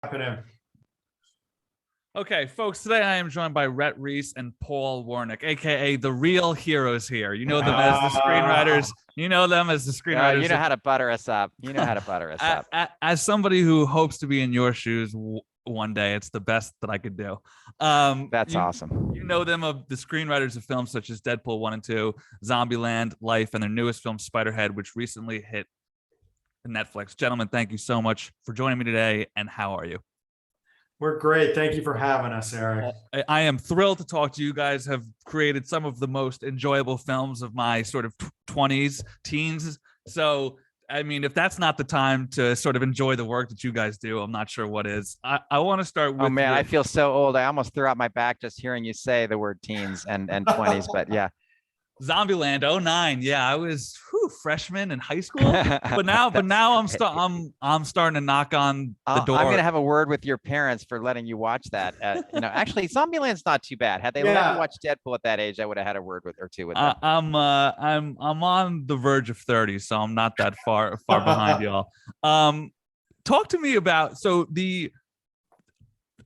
happening? Okay, folks, today I am joined by Rhett Reese and Paul Wernick, aka the real heroes here. You know them as the screenwriters. You know them as the screenwriters. You know how to butter us up. You know how to butter us up. As somebody who hopes to be in your shoes one day, it's the best that I could do. That's awesome. You know them of the screenwriters of films such as Deadpool 1 and 2, Zombieland, Life, and their newest film, Spiderhead, which recently hit Netflix. Gentlemen, thank you so much for joining me today, and how are you? We're great. Thank you for having us, Eric. I am thrilled to talk to you. You guys have created some of the most enjoyable films of my sort of 20s, teens. So, I mean, if that's not the time to sort of enjoy the work that you guys do, I'm not sure what is. I want to start with... Oh, man, I feel so old. I almost threw out my back just hearing you say the word teens and 20s, but yeah. Zombieland 09. Yeah, I was freshman in high school, but now I'm starting to knock on the door. I'm gonna have a word with your parents for letting you watch that. Actually, Zombieland's not too bad. Had they let me watch Deadpool at that age, I would have had a word with them. I'm on the verge of 30, so I'm not that far behind y'all. Talk to me about the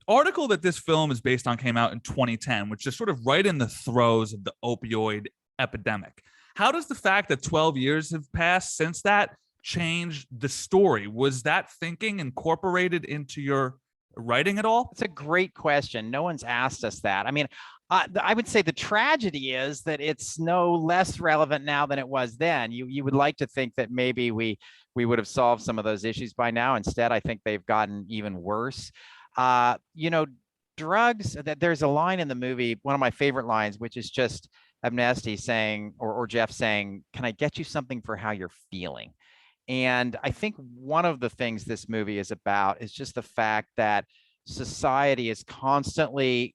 article that this film is based on came out in 2010, which is sort of right in the throes of the opioid epidemic. How does the fact that 12 years have passed since that change the story? Was that thinking incorporated into your writing at all? It's a great question. No one's asked us that. I mean, I would say the tragedy is that it's no less relevant now than it was then. You would like to think that maybe we would have solved some of those issues by now. Instead, I think they've gotten even worse. Drugs, there's a line in the movie, one of my favorite lines, which is just Amnesty saying, or Jeff saying, "Can I get you something for how you're feeling?" And I think one of the things this movie is about is just the fact that society is constantly,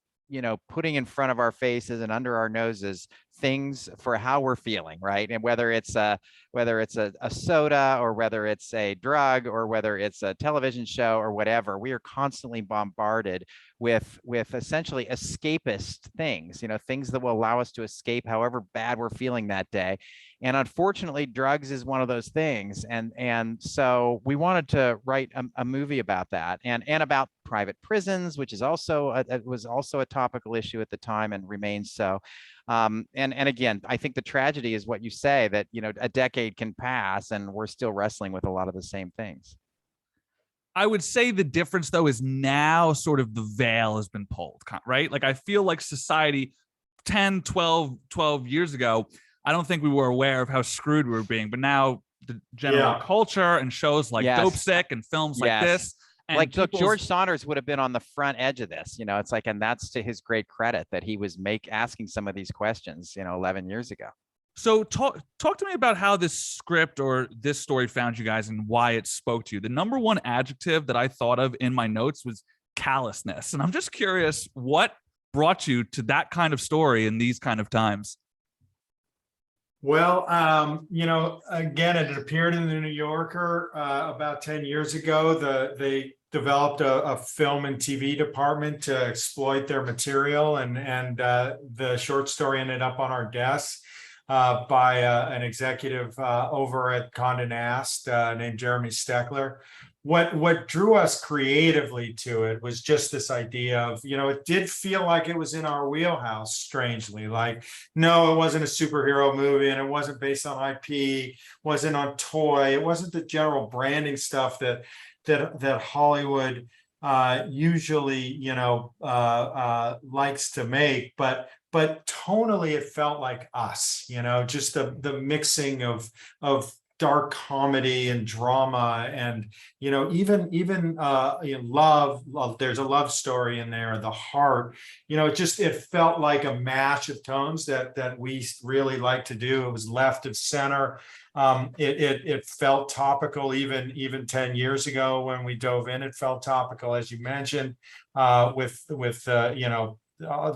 putting in front of our faces and under our noses things for how we're feeling, right? And whether it's a soda, or whether it's a drug, or whether it's a television show, or whatever, we are constantly bombarded with essentially escapist things, things that will allow us to escape however bad we're feeling that day. And unfortunately, drugs is one of those things. And so we wanted to write a movie about that, and about private prisons, which is was also a topical issue at the time and remains so. And again, I think the tragedy is what you say, that a decade can pass and we're still wrestling with a lot of the same things. I would say the difference, though, is now sort of the veil has been pulled, right? Like, I feel like society 10, 12 years ago, I don't think we were aware of how screwed we were being. But now the general culture and shows like Dope Sick and films like this. And look, George Saunders would have been on the front edge of this, it's like, and that's to his great credit that he was asking some of these questions, 11 years ago. So talk to me about how this script or this story found you guys and why it spoke to you. The number one adjective that I thought of in my notes was callousness. And I'm just curious, what brought you to that kind of story in these kind of times? Well, again, it appeared in the New Yorker about 10 years ago. They developed a film and TV department to exploit their material, and the short story ended up on our desk by an executive over at Condé Nast named Jeremy Steckler. What drew us creatively to it was just this idea of, it did feel like it was in our wheelhouse, strangely. Like, no, it wasn't a superhero movie, and it wasn't based on IP, wasn't on toy, it wasn't the general branding stuff that Hollywood usually, likes to make, but tonally it felt like us, just the mixing of dark comedy and drama, and even love. There's a love story in there, the heart. It felt like a mash of tones that we really like to do. It was left of center. It felt topical even 10 years ago when we dove in. It felt topical, as you mentioned, with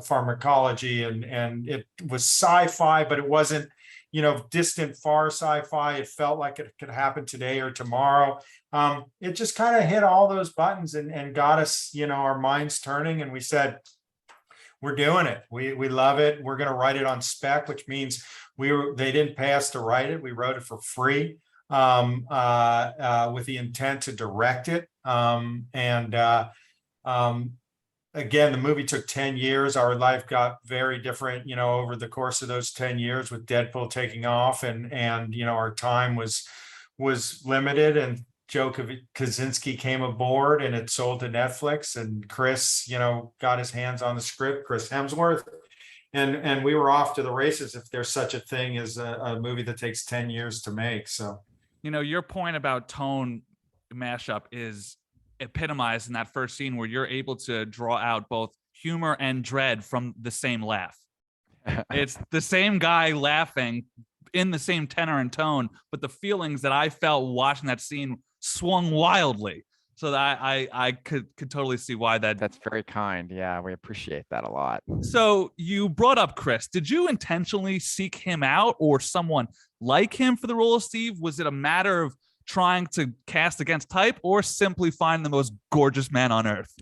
pharmacology, and it was sci-fi, but it wasn't distant, far sci-fi. It felt like it could happen today or tomorrow. It just kind of hit all those buttons and got us, our minds turning. And we said, we're doing it. We love it. We're going to write it on spec, which means they didn't pay us to write it. We wrote it for free. with the intent to direct it. Again, the movie took 10 years. Our life got very different, over the course of those 10 years, with Deadpool taking off, and our time was limited, and Joe Kosinski came aboard, and it sold to Netflix, and Chris, got his hands on the script, Chris Hemsworth, and we were off to the races, if there's such a thing as a movie that takes 10 years to make. So, your point about tone mashup is epitomized in that first scene where you're able to draw out both humor and dread from the same laugh. It's the same guy laughing in the same tenor and tone, but the feelings that I felt watching that scene swung wildly. So that I could totally see why that's very kind. Yeah, we appreciate that a lot. So you brought up Chris. Did you intentionally seek him out or someone like him for the role of Steve? Was it a matter of trying to cast against type, or simply find the most gorgeous man on earth?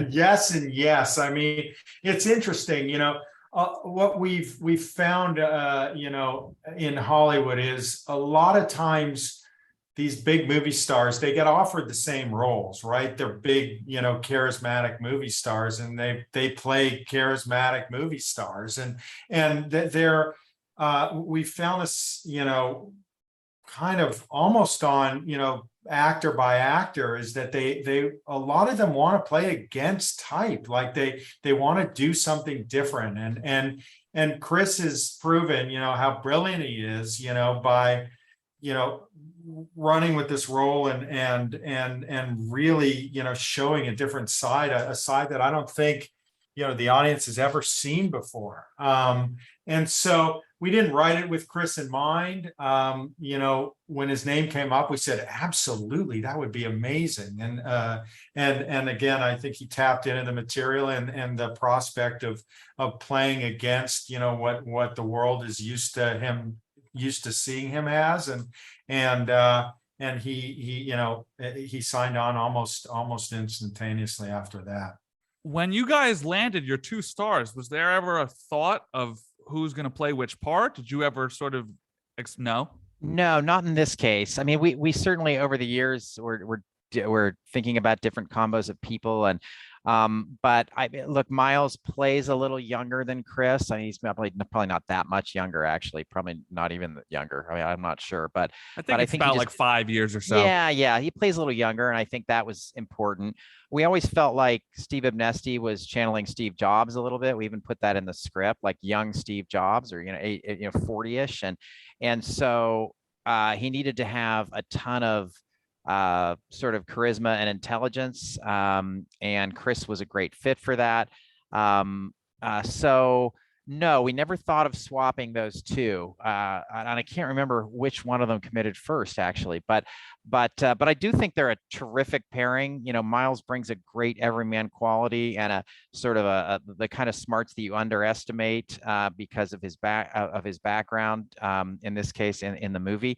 Yes and yes. I mean, it's interesting, what we've found, in Hollywood is a lot of times these big movie stars, they get offered the same roles, right? They're big, charismatic movie stars, and they play charismatic movie stars, and they're we found this, kind of almost on, actor by actor, is that they a lot of them want to play against type, like they want to do something different, and Chris has proven, how brilliant he is, by running with this role, and really, showing a different side, a side that I don't think, the audience has ever seen before. And so we didn't write it with Chris in mind. When his name came up, we said, absolutely, that would be amazing. And again, I think he tapped into the material and the prospect of playing against, what the world is used to seeing him as, and he signed on almost instantaneously after that. When you guys landed your 2 stars, was there ever a thought of who's going to play which part? Did you ever sort of no? No, not in this case. I mean, we certainly over the years we're thinking about different combos of people, and but look, Miles plays a little younger than Chris. I mean, he's probably not that much younger, actually, probably not even younger. I mean, I'm not sure, but I think it's about like 5 years or so. Yeah, he plays a little younger, and I think that was important. We always felt like Steve Abnesti was channeling Steve Jobs a little bit. We even put that in the script, like young Steve Jobs, or 40-ish, and so he needed to have a ton of sort of charisma and intelligence, and Chris was a great fit for that. So no, we never thought of swapping those two, and I can't remember which one of them committed first, actually, but I do think they're a terrific pairing. Miles brings a great everyman quality and a sort of the kind of smarts that you underestimate because of his background, in this case in the movie.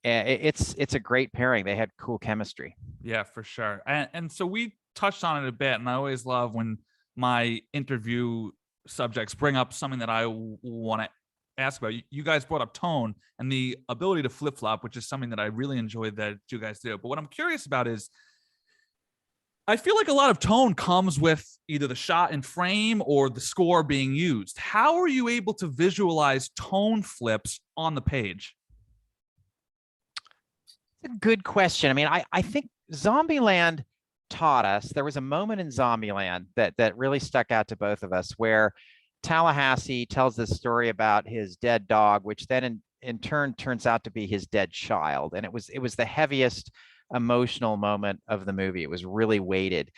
It's a great pairing. They had cool chemistry. Yeah, for sure. And so we touched on it a bit, and I always love when my interview subjects bring up something that I want to ask about. You guys brought up tone and the ability to flip-flop, which is something that I really enjoy that you guys do. But what I'm curious about is, I feel like a lot of tone comes with either the shot in frame or the score being used. How are you able to visualize tone flips on the page? It's a good question. I mean, I think Zombieland taught us, there was a moment in Zombieland that really stuck out to both of us, where Tallahassee tells this story about his dead dog, which then in turn turns out to be his dead child. And it was the heaviest emotional moment of the movie. It was really weighted.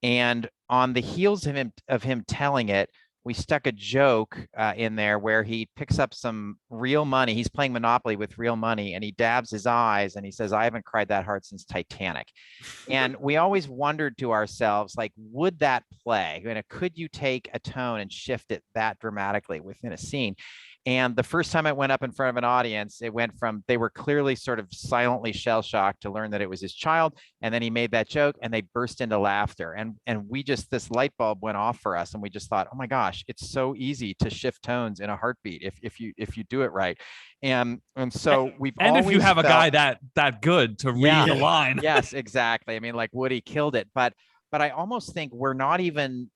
And on the heels of him telling it, we stuck a joke in there where he picks up some real money. He's playing Monopoly with real money, and he dabs his eyes and he says, "I haven't cried that hard since Titanic." And we always wondered to ourselves, like, would that play? Could you take a tone and shift it that dramatically within a scene? And the first time it went up in front of an audience, it went from, they were clearly sort of silently shell-shocked to learn that it was his child. And then he made that joke and they burst into laughter. And we just, this light bulb went off for us. And we just thought, oh my gosh, it's so easy to shift tones in a heartbeat if you do it right. And so we've and if you have felt, a guy that good to read the line. Yes, exactly. I mean, like Woody killed it. But I almost think we're not even,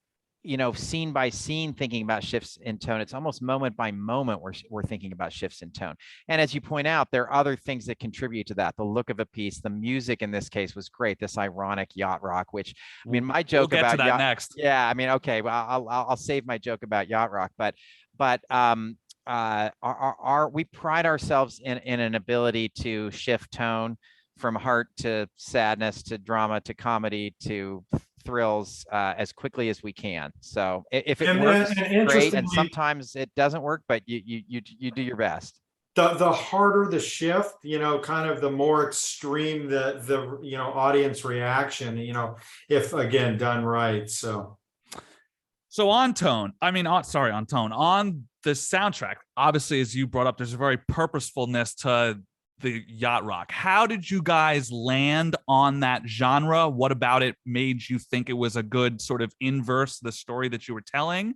scene by scene thinking about shifts in tone. It's almost moment by moment we're thinking about shifts in tone. And as you point out, there are other things that contribute to that. The look of a piece, the music in this case was great. This ironic yacht rock, which, I mean, my joke we'll get about to that yacht, next. Yeah, I mean, okay, well, I'll save my joke about yacht rock, but we pride ourselves in an ability to shift tone from heart to sadness to drama to comedy to thrills as quickly as we can. So if it works, great, and sometimes it doesn't work, but you do your best. The harder the shift, kind of the more extreme the audience reaction, if again done right. So on tone, on the soundtrack, obviously, as you brought up, there's a very purposefulness to the yacht rock. How did you guys land on that genre? What about it made you think it was a good sort of inverse the story that you were telling?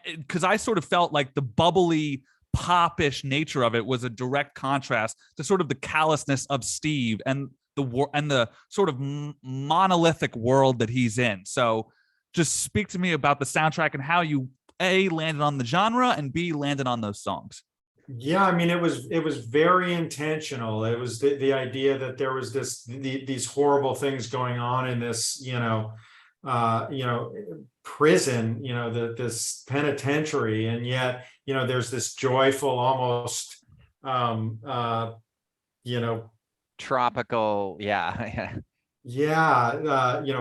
Because I sort of felt like the bubbly, popish nature of it was a direct contrast to sort of the callousness of Steve and the sort of monolithic world that he's in. So just speak to me about the soundtrack and how you A, landed on the genre, and B, landed on those songs. Yeah, I mean, it was very intentional. It was the idea that there was these horrible things going on in this, prison, this penitentiary, and yet, there's this joyful, almost, tropical, yeah.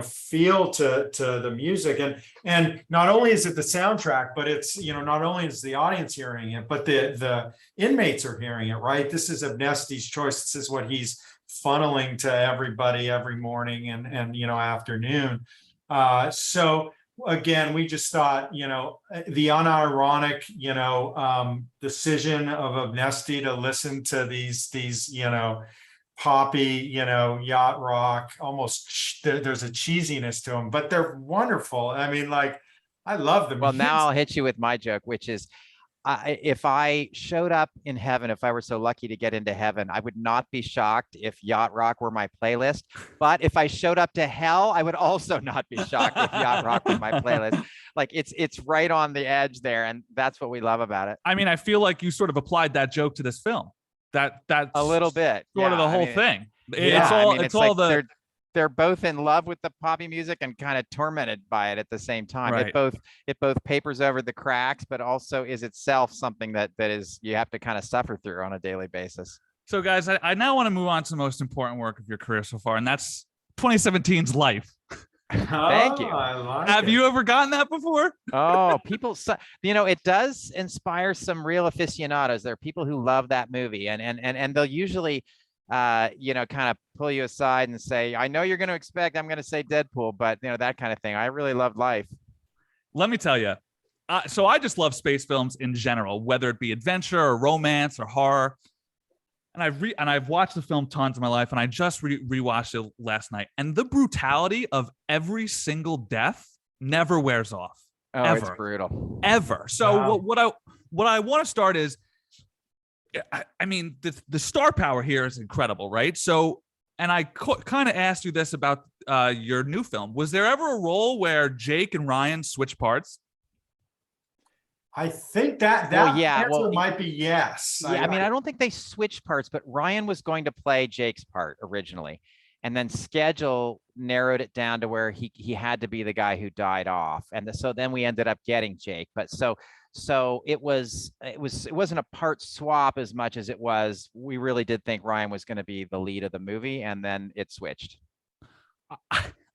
Feel to the music, and not only is it the soundtrack, but it's not only is the audience hearing it, but the inmates are hearing it, right? This is Abnesti's choice. This is what he's funneling to everybody every morning and afternoon. So again, we just thought, the unironic, decision of Abnesti to listen to these poppy, yacht rock, almost there's a cheesiness to them, but they're wonderful. I mean, like, I love them. Well, now I'll hit you with my joke, which is, if I showed up in heaven, if I were so lucky to get into heaven, I would not be shocked if yacht rock were my playlist. But if I showed up to hell, I would also not be shocked if yacht rock was my playlist. Like it's right on the edge there, and that's what we love about it. I mean, I feel like you sort of applied that joke to this film. That's a little bit sort of the whole thing. They're both in love with the poppy music and kind of tormented by it at the same time. Right. It both papers over the cracks, but also is itself something that is you have to kind of suffer through on a daily basis. So guys, I now want to move on to the most important work of your career so far, and that's 2017's Life. Thank you. Have you ever gotten that before? Oh, people, it does inspire some real aficionados. There are people who love that movie, and they'll usually, kind of pull you aside and say, I know you're going to expect I'm going to say Deadpool, but that kind of thing. I really loved Life. Let me tell you. So I just love space films in general, whether it be adventure or romance or horror. And I've watched the film tons in my life, and I just rewatched it last night. And the brutality of every single death never wears off. Oh, ever. It's brutal. Ever. So Wow. what I want to start is, I mean, the star power here is incredible, right? So, and I kind of asked you this about your new film. Was there ever a role where Jake and Ryan switch parts? I think that answer might be yes. Yeah, I mean, I don't think they switched parts, but Ryan was going to play Jake's part originally, and then schedule narrowed it down to where he had to be the guy who died off, and so then we ended up getting Jake. But so it wasn't a part swap as much as it was we really did think Ryan was going to be the lead of the movie, and then it switched.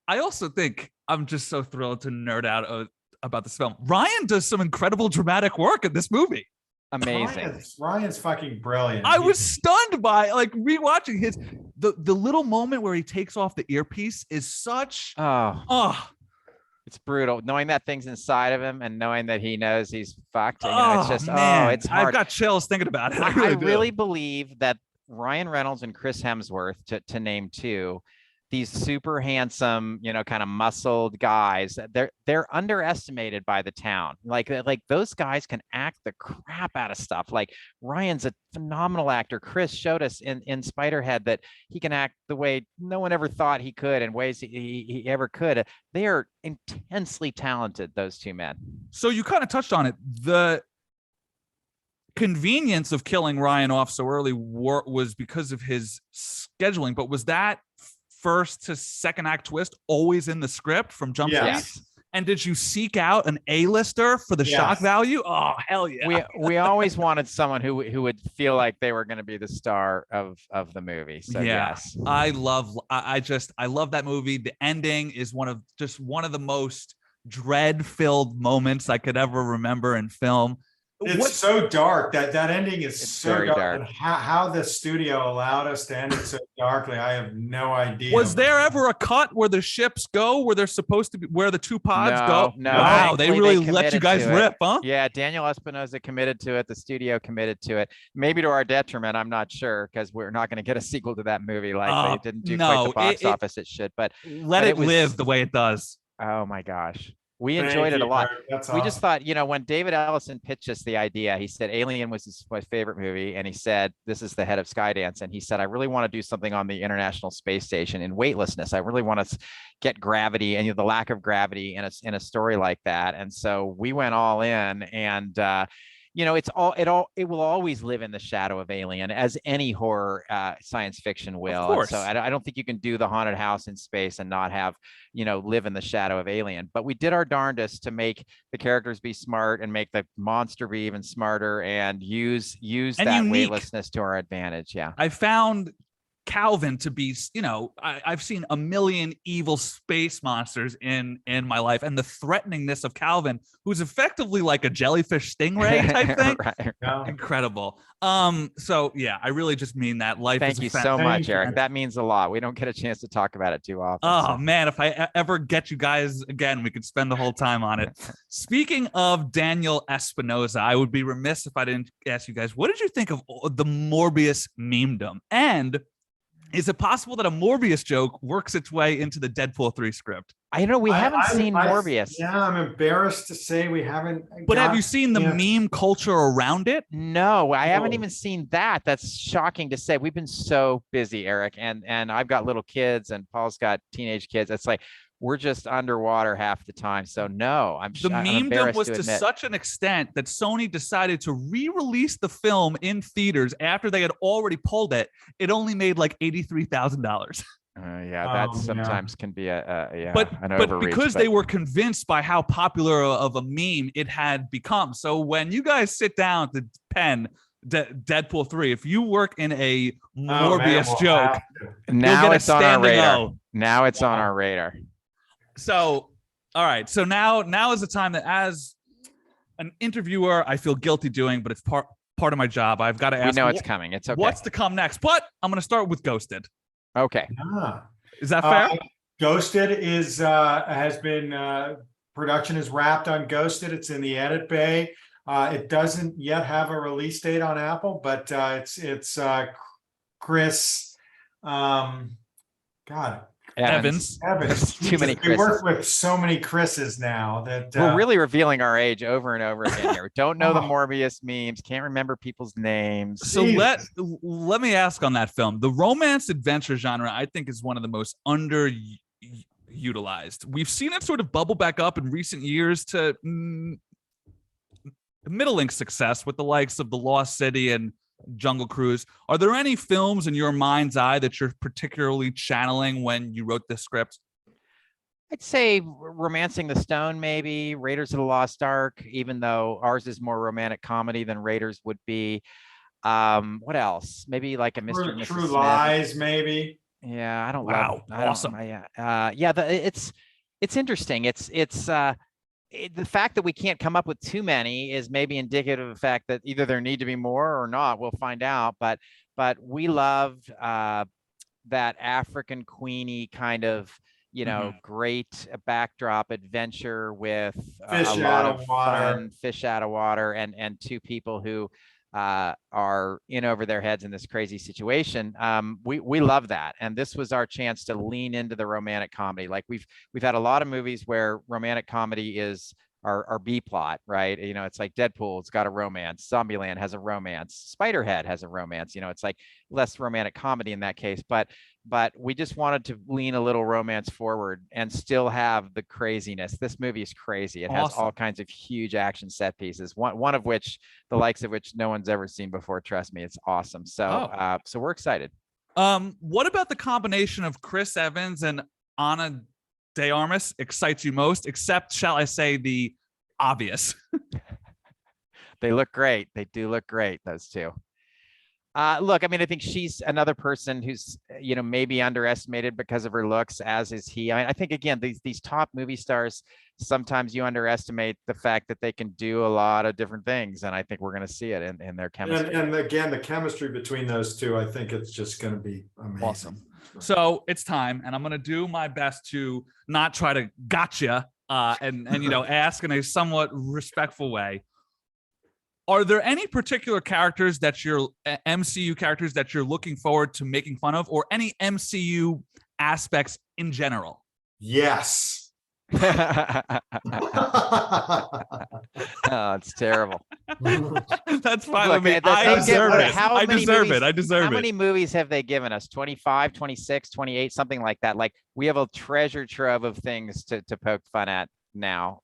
I also think I'm just so thrilled to nerd out about this film. Ryan does some incredible dramatic work in this movie. Amazing. Ryan's fucking brilliant. I was stunned by rewatching the little moment where he takes off the earpiece is such it's It's brutal knowing that thing's inside of him and knowing that he knows he's fucked. It's just, man, it's hard. I've got chills thinking about it. I really believe that Ryan Reynolds and Chris Hemsworth, to name two, these super handsome, kind of muscled guys, they're underestimated by the town. Like those guys can act the crap out of stuff. Like Ryan's a phenomenal actor. Chris showed us in Spiderhead that he can act the way no one ever thought he could, in ways he ever could. They are intensely talented, those two men. So you kind of touched on it. The convenience of killing Ryan off so early was because of his scheduling, but was that first to second act twist always in the script from jump street? Yes. And did you seek out an A-lister for the shock value? Oh, hell yeah. We always wanted someone who would feel like they were going to be the star of the movie. So yes. I love that movie. The ending is one of the most dread-filled moments I could ever remember in film. It's so dark. That ending is so dark. And how the studio allowed us to end it so darkly, I have no idea. Was there ever a cut where the ships go where they're supposed to be, where the two pods go? No. Wow, they really let you guys rip, huh? Yeah, Daniel Espinosa committed to it. The studio committed to it. Maybe to our detriment, I'm not sure, because we're not going to get a sequel to that movie. Like they didn't do quite the box office it should. But let it live the way it does. Oh my gosh. We enjoyed it a lot. We just thought, when David Ellison pitched us the idea, he said Alien was my favorite movie. And he said, this is the head of Skydance. And he said, I really want to do something on the International Space Station in weightlessness. I really want to get gravity and the lack of gravity in a story like that. And so we went all in, and it will always live in the shadow of Alien, as any horror science fiction will. Of course. So I don't think you can do the haunted house in space and not have, live in the shadow of Alien. But we did our darndest to make the characters be smart and make the monster be even smarter, and use that unique weightlessness to our advantage. Yeah. I found Calvin to be, I've seen a million evil space monsters in my life, and the threateningness of Calvin, who's effectively like a jellyfish stingray type thing. Right. Yeah. Incredible. So yeah, I really just mean that. Life. Thank you so much, Eric. That means a lot. We don't get a chance to talk about it too often. Oh man, if I ever get you guys again, we could spend the whole time on it. Speaking of Daniel Espinosa, I would be remiss if I didn't ask you guys, what did you think of the Morbius memedom? And is it possible that a Morbius joke works its way into the Deadpool 3 script? I know we haven't seen Morbius. Yeah, I'm embarrassed to say we haven't. But have you seen the meme culture around it? No, I haven't even seen that. That's shocking to say. We've been so busy, Eric, and I've got little kids, and Paul's got teenage kids. It's like we're just underwater half the time. So no, the memedom was to such an extent that Sony decided to re-release the film in theaters after they had already pulled it. It only made like $83,000. That sometimes can be but because they were convinced by how popular of a meme it had become. So when you guys sit down to pen Deadpool 3, if you work in a Morbius joke, now it's on our radar. Now it's on our radar. So, all right. So now is the time that, as an interviewer, I feel guilty doing, but it's part of my job. I've got to ask. We know it's coming. It's okay. What's to come next? But I'm going to start with Ghosted. Okay. Is that fair? Ghosted has been production is wrapped on Ghosted. It's in the edit bay. It doesn't yet have a release date on Apple, but it's Chris. Evans. Too many Chris's. We work with so many Chris's now that we're really revealing our age over and over again here. Don't know the Morbius memes, can't remember people's names. So let me ask on that film. The romance adventure genre, I think, is one of the most underutilized. We've seen it sort of bubble back up in recent years to middling success with the likes of The Lost City and Jungle Cruise. Are there any films in your mind's eye that you're particularly channeling when you wrote this script? I'd say Romancing the Stone, maybe Raiders of the Lost Ark, even though ours is more romantic comedy than Raiders would be. What else? Maybe like a Mr. and Mrs. True Smith. Lies, maybe. Yeah, I don't. Wow, awesome. It's interesting. The fact that we can't come up with too many is maybe indicative of the fact that either there need to be more or not. We'll find out. But we loved that African Queenie kind of great backdrop adventure with Fish a out lot of of water. fun, fish out of water, and two people who are in over their heads in this crazy situation. We love that, and this was our chance to lean into the romantic comedy. Like we've had a lot of movies where romantic comedy is our B plot, right? It's like Deadpool, it's got a romance. Zombieland has a romance. Spiderhead has a romance. It's like less romantic comedy in that case, but we just wanted to lean a little romance forward and still have the craziness. This movie is crazy. It has all kinds of huge action set pieces. One of which, the likes of which no one's ever seen before. Trust me, it's awesome. So so we're excited. What about the combination of Chris Evans and Ana de Armas excites you most, except, shall I say, the obvious? They look great. They do look great, those two. Look, I mean, I think she's another person who's, maybe underestimated because of her looks, as is he. I think, again, these top movie stars, sometimes you underestimate the fact that they can do a lot of different things. And I think we're going to see it in their chemistry. And again, the chemistry between those two, I think it's just going to be amazing. Awesome. So it's time, and I'm going to do my best to not try to gotcha and ask in a somewhat respectful way. Are there any particular characters that you're MCU characters that you're looking forward to making fun of, or any MCU aspects in general? Yes. Oh, it's terrible. That's fine Look, with me. I deserve it. I deserve it. I deserve it. How many movies have they given us? 25, 26, 28, something like that. Like, we have a treasure trove of things to poke fun at now.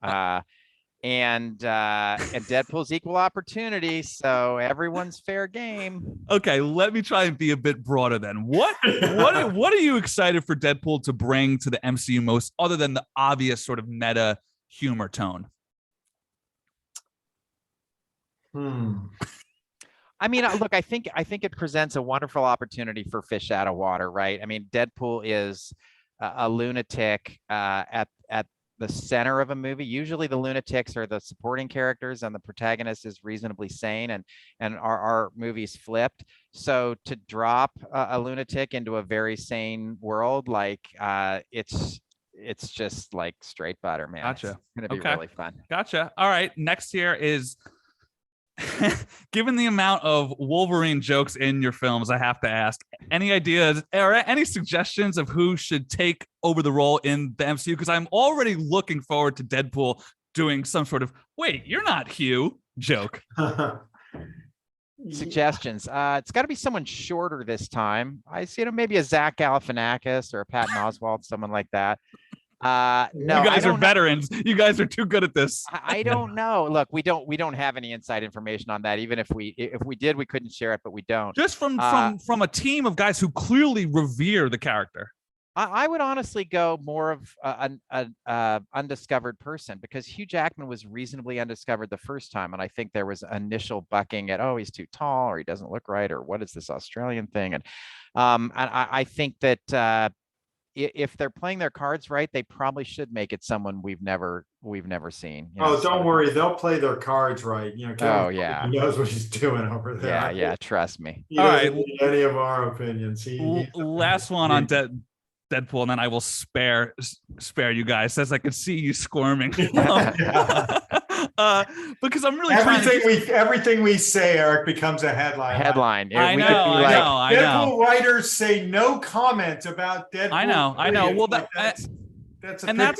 And Deadpool's equal opportunity, so everyone's fair game. Okay, let me try and be a bit broader then. What are you excited for Deadpool to bring to the MCU most, other than the obvious sort of meta humor tone? I mean, look, I think it presents a wonderful opportunity for fish out of water, right? I mean, Deadpool is a lunatic at the center of a movie. Usually the lunatics are the supporting characters and the protagonist is reasonably sane, and our movie's flipped. So to drop a lunatic into a very sane world, like it's just like straight butter, man. Gotcha. It's gonna be really fun. Gotcha. All right, next here is given the amount of Wolverine jokes in your films, I have to ask, any ideas or any suggestions of who should take over the role in the MCU? Because I'm already looking forward to Deadpool doing some sort of, wait, you're not Hugh joke. Suggestions. It's got to be someone shorter this time. I see, maybe a Zach Galifianakis or a Patton Oswalt, someone like that. No, you guys are veterans. You guys are too good at this. I don't know. Look, we don't have any inside information on that. Even if we did, we couldn't share it, but we don't. Just from a team of guys who clearly revere the character. I would honestly go more of an undiscovered person, because Hugh Jackman was reasonably undiscovered the first time, and I think there was initial bucking at, oh, he's too tall, or he doesn't look right, or what is this Australian thing? And I think that if they're playing their cards right, they probably should make it someone we've never seen. Don't worry, they'll play their cards right. Oh yeah, he knows what he's doing over there. Yeah, trust me. He doesn't need any of our opinions. Last one on Deadpool, and then I will spare you guys, as I can see you squirming. Because I'm really everything we say, Eric, becomes a headline. I know. Deadpool writers say no comment about Deadpool. I know. Well, that's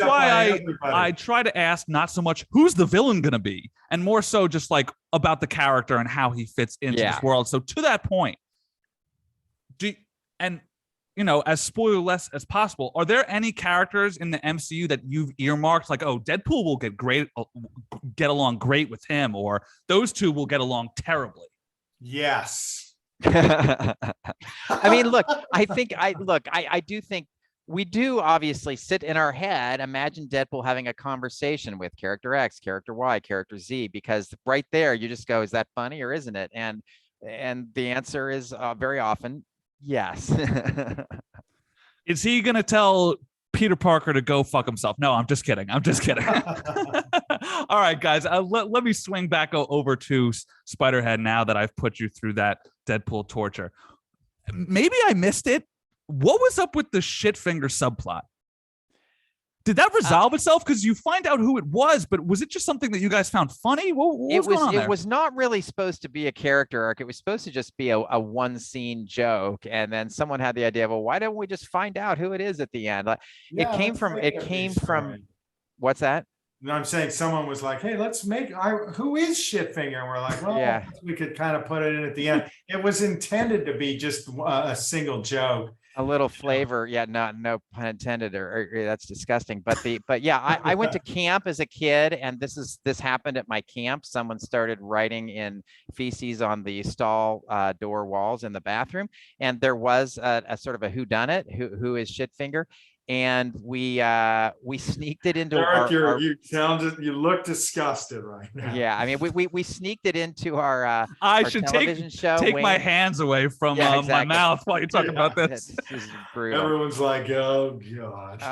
why I try to ask not so much who's the villain going to be, and more so just like about the character and how he fits into this world. So to that point, as spoiler-less as possible, are there any characters in the MCU that you've earmarked, like, oh, Deadpool will get along great with him, or those two will get along terribly? Yes. I mean, look, I do think we do obviously sit in our head, imagine Deadpool having a conversation with character X, character Y, character Z, because right there you just go, is that funny or isn't it? And the answer is very often, yes. Is he going to tell Peter Parker to go fuck himself? No, I'm just kidding. All right, guys, let me swing back over to Spiderhead now that I've put you through that Deadpool torture. Maybe I missed it. What was up with the shit finger subplot? Did that resolve itself? Because you find out who it was, but was it just something that you guys found funny? What was going on there? It was not really supposed to be a character arc. It was supposed to just be a one scene joke. And then someone had the idea, well, why don't we just find out who it is at the end? Like Yeah, it came from what's that? No, I'm saying someone was like, hey, let's make who is Shitfinger? And we're like, well, Yeah. we could kind of put it in at the end. It was intended to be just a single joke. A little flavor, yeah, no pun intended, or that's disgusting. But yeah, I went to camp as a kid, and this happened at my camp. Someone started writing in feces on the stall door walls in the bathroom, and there was a sort of a whodunit, who is Shitfinger, and we sneaked it into Eric, you look disgusted right now. Yeah, I mean, we sneaked it into our I our should television show. take Wayne. my hands away from Yeah, my exactly. mouth while you're talking about this. This is brutal. Everyone's like, oh god.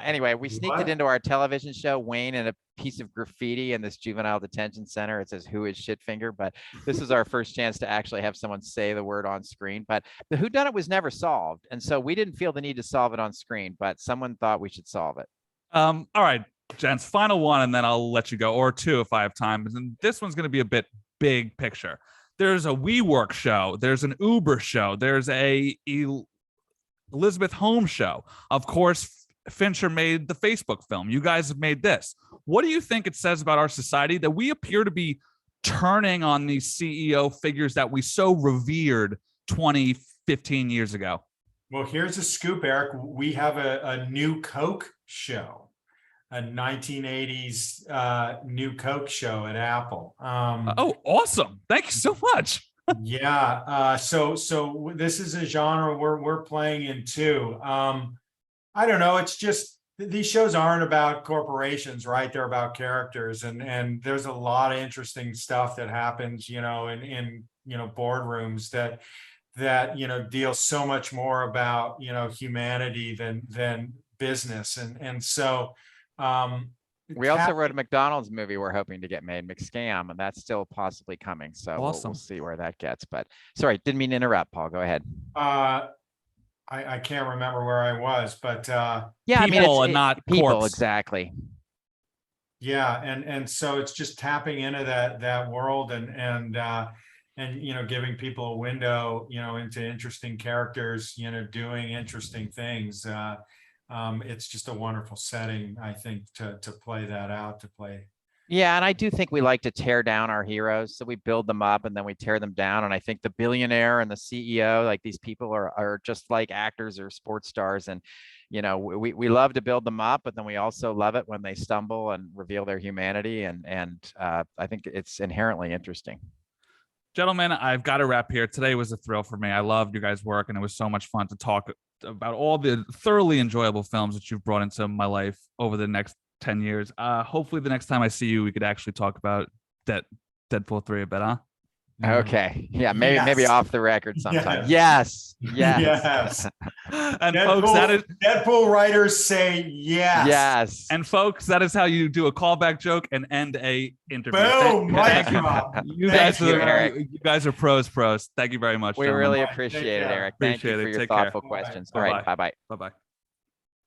Anyway, we sneaked What? it into our television show, Wayne, and a piece of graffiti in this juvenile detention center. It says, "Who is Shitfinger?" But this is our first chance to actually have someone say the word on screen. But the whodunit was never solved, and so we didn't feel the need to solve it on screen. But someone thought we should solve it. All right, gents, final one, and then I'll let you go, or two if I have time. And this one's going to be a bit big picture. There's a WeWork show. There's an Uber show. There's a Elizabeth Holmes show. Of course, Fincher made the Facebook film. You guys have made this. What do you think it says about our society that we appear to be turning on these CEO figures that we so revered 20, 15 years ago? Well, here's a scoop, Eric. We have a new Coke show, a 1980s new Coke show at Apple. Oh, awesome. Thank you so much. Yeah. So this is a genre we're playing in too. I don't know. It's just these shows aren't about corporations, right? They're about characters, and there's a lot of interesting stuff that happens, in boardrooms that deal so much more about humanity than business, and so We also wrote a McDonald's movie we're hoping to get made, McScam, and that's still possibly coming. So Awesome. we'll see where that gets. But sorry, didn't mean to interrupt, Paul. Go ahead. I can't remember where I was, but Yeah, People and not people, corpse. exactly. yeah, and so it's just tapping into that world and giving people a window into interesting characters doing interesting things. It's just a wonderful setting, I think, to play that out, to play. Yeah, and I do think we like to tear down our heroes. So we build them up and then we tear them down. And I think the billionaire and the CEO, like these people are just like actors or sports stars. And, we love to build them up, but then we also love it when they stumble and reveal their humanity. And I think it's inherently interesting. Gentlemen, I've got to wrap here. Today was a thrill for me. I loved your guys' work, and it was so much fun to talk about all the thoroughly enjoyable films that you've brought into my life over the next 10 years. Hopefully the next time I see you, we could actually talk about Deadpool 3 a bit, huh? Okay. Yeah, maybe off the record sometime. Yes. Yes. And Deadpool, folks, that is Deadpool writers say yes. Yes. and folks, that is how you do a callback joke and end a interview. Boom, Thank mic you. drop. You Thank guys you, are Eric. you guys are pros. Thank you very much. We gentlemen. really Take appreciate it, care. Eric. Thank you Appreciate for it. your Take care. thoughtful Bye-bye. questions. All right. Bye-bye. Bye-bye.